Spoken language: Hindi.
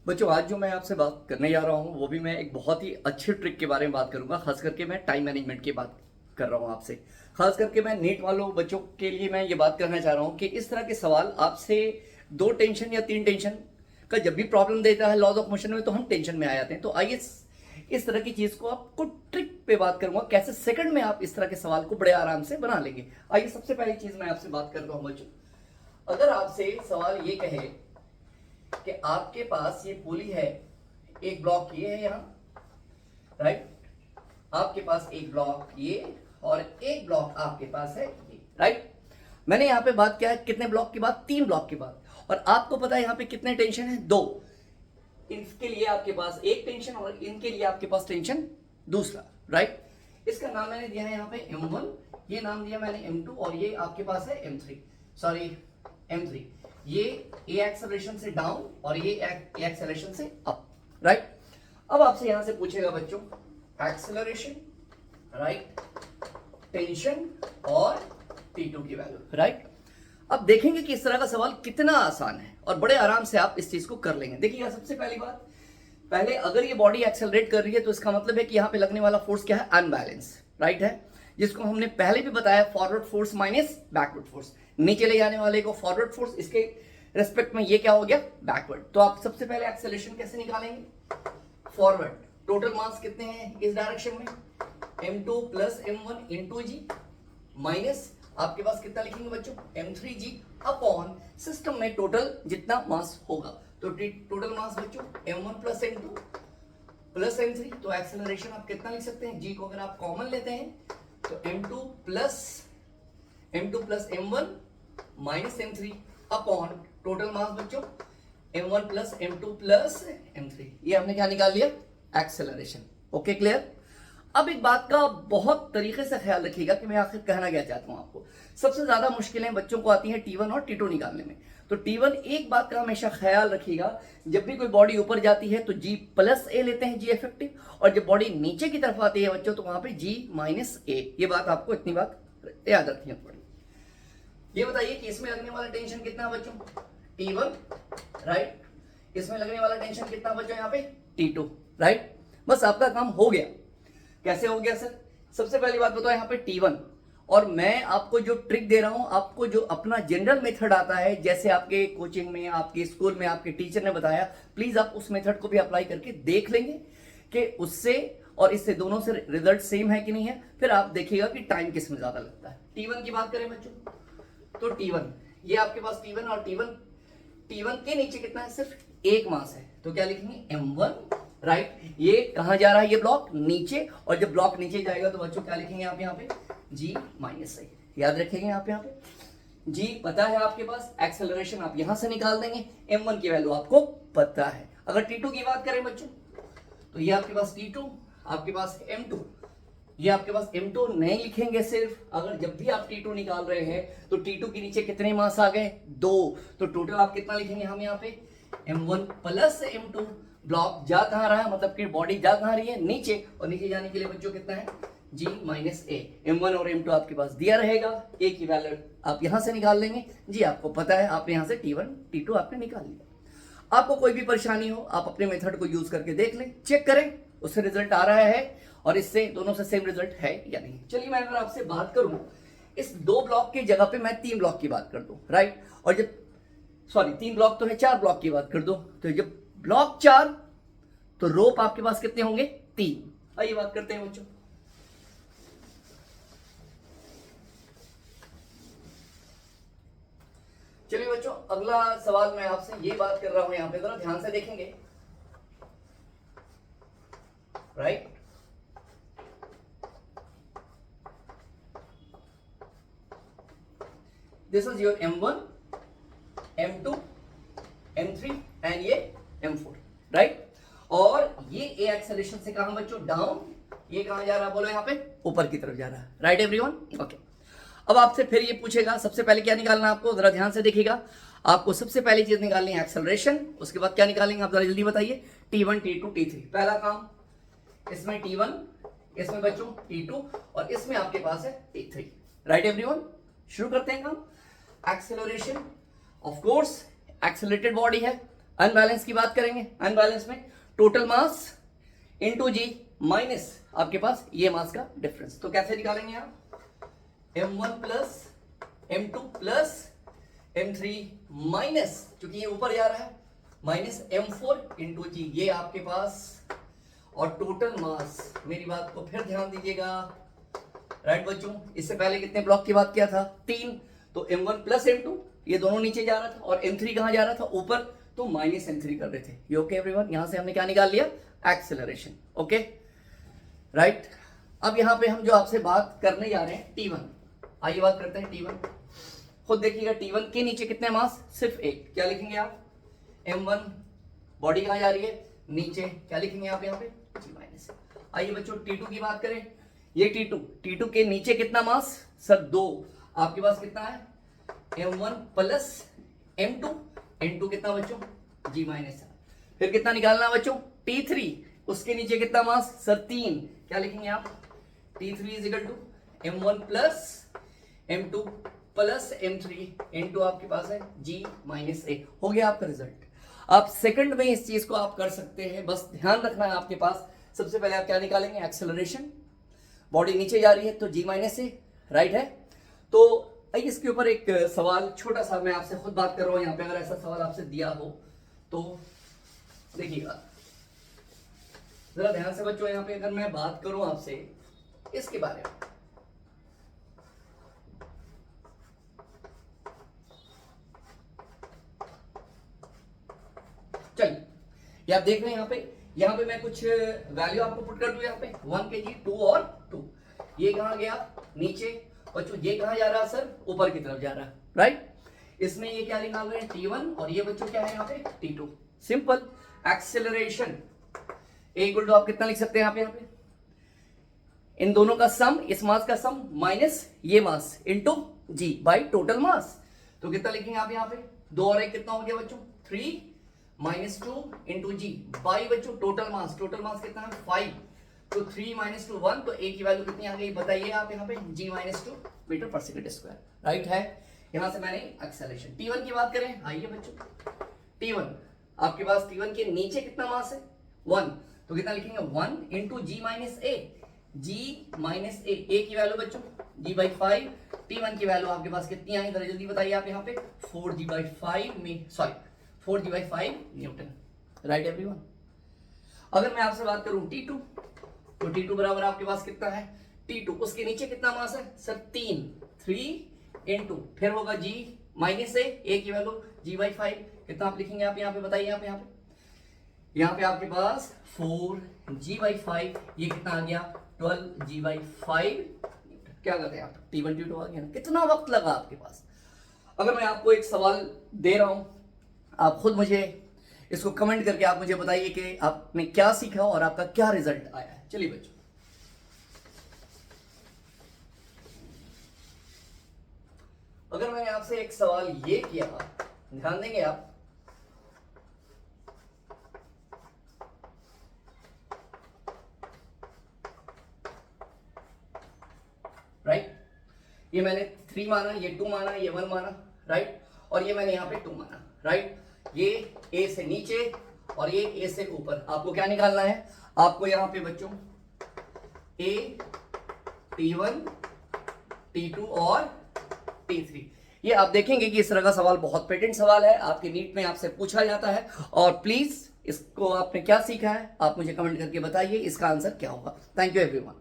बच्चों आज जो मैं आपसे बात करने जा रहा हूँ वो भी मैं एक बहुत ही अच्छे ट्रिक के बारे में बात करूंगा। खास करके मैं टाइम मैनेजमेंट की बात कर रहा हूँ आपसे। खास करके मैं नीट वालों बच्चों के लिए मैं ये बात करना चाह रहा हूँ कि इस तरह के सवाल आपसे 2 टेंशन या 3 टेंशन का जब भी प्रॉब्लम देता है लॉज ऑफ मोशन में, तो हम टेंशन में आ जाते हैं। तो आइए इस तरह की चीज को आपको ट्रिक पे बात करूंगा, कैसे सेकंड में आप इस तरह के सवाल को बड़े आराम से बना लेंगे। आइए सबसे पहली चीज मैं आपसे बात करता हूँ बच्चों। अगर आपसे सवाल ये कहे कि आपके पास ये पुली है, एक ब्लॉक ये है यहां, राइट। आपके पास एक ब्लॉक ये और एक ब्लॉक आपके पास है ये, राइट। मैंने यहां पे बात किया है कितने ब्लॉक की बात, 3 ब्लॉक की बात। और आपको पता है यहां पे कितने टेंशन है, 2। इनके लिए आपके पास एक टेंशन और इनके लिए आपके पास टेंशन दूसरा, राइट। इसका नाम मैंने दिया है यहाँ पे M1, ये नाम दिया मैंने M2 और ये आपके पास है M3, सॉरी M3। ये ए एक्सेलरेशन से डाउन और ये ए एक्सेलरेशन से अप, राइट। अब आपसे यहां से पूछेगा बच्चों एक्सेलरेशन, राइट, टेंशन और T2 की वैल्यू, राइट। अब देखेंगे कि इस तरह का सवाल कितना आसान है और बड़े आराम से आप इस चीज को कर लेंगे। देखिएगा सबसे पहली बात, पहले अगर ये बॉडी एक्सेलरेट कर रही है तो इसका मतलब है कि यहां पे लगने वाला फोर्स क्या है, अनबैलेंस, राइट है, जिसको हमने पहले भी बताया forward force minus backward force. नीचे ले जाने वाले को फॉरवर्ड फोर्स, इसके रेस्पेक्ट में ये क्या हो गया, बैकवर्ड। तो आप सबसे पहले एक्सेलरेशन कैसे निकालेंगे, फॉरवर्ड, टोटल मास कितने हैं इस डायरेक्शन में, m2 प्लस m1 इंटू जी, माइनस आपके पास कितना लिखेंगे बच्चों, m3g अपॉन सिस्टम में टोटल जितना मास होगा। तो टोटल मास बच्चों m1 plus m2 plus m3। तो एक्सेलरेशन आप कितना लिख सकते हैं, g को अगर आप कॉमन लेते हैं तो m2 plus m1 minus m3 upon total mass बच्चों m1 plus m2 plus m3। ये हमने क्या निकाल लिया, एक्सेलरेशन। Okay clear. अब एक बात का बहुत तरीके से ख्याल रखिएगा कि मैं आखिर कहना क्या चाहता हूं आपको। सबसे ज्यादा मुश्किलें बच्चों को आती हैं T1 और T2 निकालने में। तो T1 एक बात का हमेशा ख्याल रखिएगा, जब भी कोई बॉडी ऊपर जाती है तो G प्लस ए लेते हैं, G इफेक्टिव, और जब बॉडी नीचे की तरफ आती है बच्चों तो वहां पे G माइनस ए। ये बात आपको इतनी बात याद रखनी पड़ेगी। ये बताइए कि इसमें लगने वाला टेंशन कितना बच्चों, T1, राइट। इसमें लगने वाला टेंशन कितना बच्चों, यहाँ पे T2, राइट। बस आपका काम हो गया। कैसे हो गया सर, सबसे पहली बात बताओ यहाँ पे T1, और मैं आपको जो ट्रिक दे रहा हूं, आपको जो अपना जनरल मेथड आता है, जैसे आपके कोचिंग में, आपके स्कूल में आपके टीचर ने बताया, प्लीज आप उस मेथड को भी अप्लाई करके देख लेंगे कि उससे और इससे दोनों से रिजल्ट सेम है कि नहीं है। फिर आप देखिएगा कि टाइम किस में ज्यादा लगता है। T1 की बात करें बच्चों तो T1, ये आपके पास T1 और T1 के नीचे कितना है, सिर्फ एक मास है। तो क्या लिखेंगे, M1, राइट। ये कहां जा रहा है, ये ब्लॉक नीचे, और जब ब्लॉक नीचे जाएगा तो बच्चों क्या लिखेंगे आप यहाँ पे, G माइनस ए। याद रखेंगे आप यहाँ पे G पता है आपके पास, एक्सेलरेशन आप यहां से निकाल देंगे, M1 की वैल्यू आपको पता है। अगर T2 की बात करें बच्चों तो ये आपके पास T2, आपके पास M2, ये आपके पास M2 नहीं लिखेंगे सिर्फ, अगर जब भी आप T2 निकाल रहे हैं तो T2 के नीचे कितने मास आ गए, 2। तो टोटल आप कितना लिखेंगे हम यहाँ पे, M1 प्लस M2। ब्लॉक जा कहां रहा है, मतलब कि बॉडी जा कहां रही है, नीचे, और नीचे जाने के लिए बच्चों कितना है, G माइनस ए। M1 और M2 आपके पास दिया रहेगा, ए की वैल्यू आप यहां से निकाल लेंगे, जी आपको पता है, आपने यहां से T1 T2 आपने निकाल लिया। आपको कोई भी परेशानी हो आप अपने मेथड को यूज करके देख लें, चेक करें उससे रिजल्ट आ रहा है और इससे दोनों से सेम रिजल्ट है या नहीं। चलिए मैं अगर आपसे बात करूं, इस 2 ब्लॉक की जगह पे मैं 3 ब्लॉक की बात कर दूं, राइट। और जब, सॉरी 3 ब्लॉक तो है, 4 ब्लॉक की बात कर दो, तो जब ब्लॉक 4 तो रोप आपके पास कितने होंगे, 3। आइए बात करते हैं बच्चों। चलिए बच्चों अगला सवाल मैं आपसे ये बात कर रहा हूं, यहां पे जरा ध्यान से देखेंगे, right. This is your M1, M2, M3 and ये M4, राइट। और ये ए एक्सेलरेशन से कहां बच्चों, डाउन, ये कहां जा रहा है बोलो, यहाँ पे ऊपर की तरफ जा रहा है, राइट एवरीवन, ओके। अब आपसे फिर ये पूछेगा, सबसे पहले क्या निकालना है आपको, जरा ध्यान से देखिएगा। आपको सबसे पहली चीज निकालनी है एक्सेलरेशन, उसके बाद क्या निकालेंगे आप जरा जल्दी बताइए, T1 T2 T3। पहला काम, इसमें T1, इसमें बच्चों T2 और इसमें आपके पास है T3, राइट एवरीवन। शुरू करते हैं काम। Acceleration, of course accelerated body है अनबैलेंस की बात करेंगे, अनबैलेंस में टोटल मास इनटू जी माइनस आपके पास ये मास का डिफरेंस। तो कैसे निकालेंगे आप, m1 plus m2 plus m3 minus, क्योंकि ये ऊपर जा रहा है, माइनस m4 इंटू जी, ये आपके पास, और टोटल मास, मेरी बात को फिर ध्यान दीजिएगा, राइट बच्चों। इससे पहले कितने ब्लॉक की बात किया था, 3, तो m1 प्लस m2 ये दोनों नीचे जा रहा था, और m3 कहां जा रहा था, ऊपर, तो माइनस m3 कर रहे थे। ये ओके एवरीवन, यहां से हमने क्या निकाल लिया, एक्सेलरेशन। Okay right. अब यहां पे हम जो आपसे बात करने जा रहे हैं T1, आइए बात करते हैं T1। खुद देखिएगा T1 के नीचे कितने मास, सिर्फ एक, क्या लिखेंगे आप, m1, बॉडी कहां जा रही है, नीचे, क्या लिखेंगे आप यहाँ पे, g माइनस। आइए बच्चों T2 की बात करें, ये T2 के नीचे कितना मास सर, 2, आपके पास कितना है, m1 प्लस m2 n2 कितना बच्चों, g माइनस। फिर कितना निकालना बच्चों, T3, उसके नीचे कितना मास सर, 3, क्या लिखेंगे आप, T3 is equal to m1 plus m2 plus m3 n2 आपके पास है g माइनस a। हो गया आपका रिजल्ट। आप सेकंड में इस चीज को आप कर सकते हैं, बस ध्यान रखना है आपके पास। सबसे पहले आप क्या निकालेंगे, एक्सेलरेशन, बॉडी नीचे जा रही है तो g माइनस a, राइट है। तो आइए इसके ऊपर एक सवाल छोटा सा, मैं आपसे खुद बात कर रहा हूं यहाँ पे, अगर ऐसा सवाल आपसे दिया हो तो देखिएगा जरा ध्यान से बच्चों। यहाँ पे अगर मैं बात करूं आपसे इसके बारे में, चलिए ये आप देख रहे हैं यहाँ पे मैं कुछ वैल्यू आपको पुट कर दूं, यहाँ पे 1 kg 2 और 2, ये कहां गया नीचे बच्चों, ये कहां जा रहा है सर, ऊपर की तरफ जा रहा है, राइट। इसमें ये क्या निकाल रहे हैं, T1, और ये बच्चों क्या है यहाँ पे, T2। Simple, acceleration equal to आप कितना लिख सकते हैं यहाँ पे, इन दोनों का सम, इस मास का सम माइनस ये mass into g by total mass. तो कितना लिखेंगे आप यहाँ पे, 2 और 1 कितना हो गया बच्चों, 3 माइनस 2 इंटू जी बाई बच्चों टोटल मास कितना है 5, तो 3 माइनस 2 1, तो ए की वैल्यू कितनी आ गई बताइए आप यहाँ पे, g माइनस 2 मीटर पर सेकंड स्क्वायर, राइट है। यहां से मैंने एक्सेलरेशन। T1 की बात करें, आइए बच्चों, T1 आपके पास, T1 के नीचे कितना मास है 1, तो कितना लिखेंगे 1 इंटू जी माइनस ए, g माइनस ए की वैल्यू बच्चों g बाई 5, T1 की वैल्यू आपके पास कितनी आई जरा जल्दी बताइए आप यहाँ पे, 4g बाई 5 में, sorry 4g by 5 Newton, right everyone. अगर मैं आपसे बात करूं T2, तो T2 बराबर आपके पास कितना है, T2 उसके नीचे कितना मास है सर, 3 इंटू, फिर होगा g माइनस ए की वैल्यू g बाई 5, कितना आप लिखेंगे आप यहाँ पे बताइए आप यहाँ पे आपके पास 4g बाई 5, ये कितना आ गया 12g बाई 5, क्या करते हैं आप, T1 T2 आ गया ना। कितना वक्त लगा आपके पास। अगर मैं आपको एक सवाल दे रहा हूं, आप खुद मुझे इसको कमेंट करके आप मुझे बताइए कि आपने क्या सीखा और आपका क्या रिजल्ट आया है। चलिए बच्चों, अगर मैंने आपसे एक सवाल ये किया, ध्यान देंगे आप, राइट, ये मैंने 3 माना, ये 2 माना, ये 1 माना, राइट, और ये मैंने यहाँ पे 2 माना, राइट। ये A से नीचे और ये A से ऊपर, आपको क्या निकालना है, आपको यहाँ पे बच्चों A, T1, T2 और T3, ये आप देखेंगे कि इस तरह का सवाल बहुत पेटेंट सवाल है, आपके नीट में आपसे पूछा जाता है। और प्लीज इसको आपने क्या सीखा है आप मुझे कमेंट करके बताइए, इसका आंसर क्या होगा। Thank you everyone.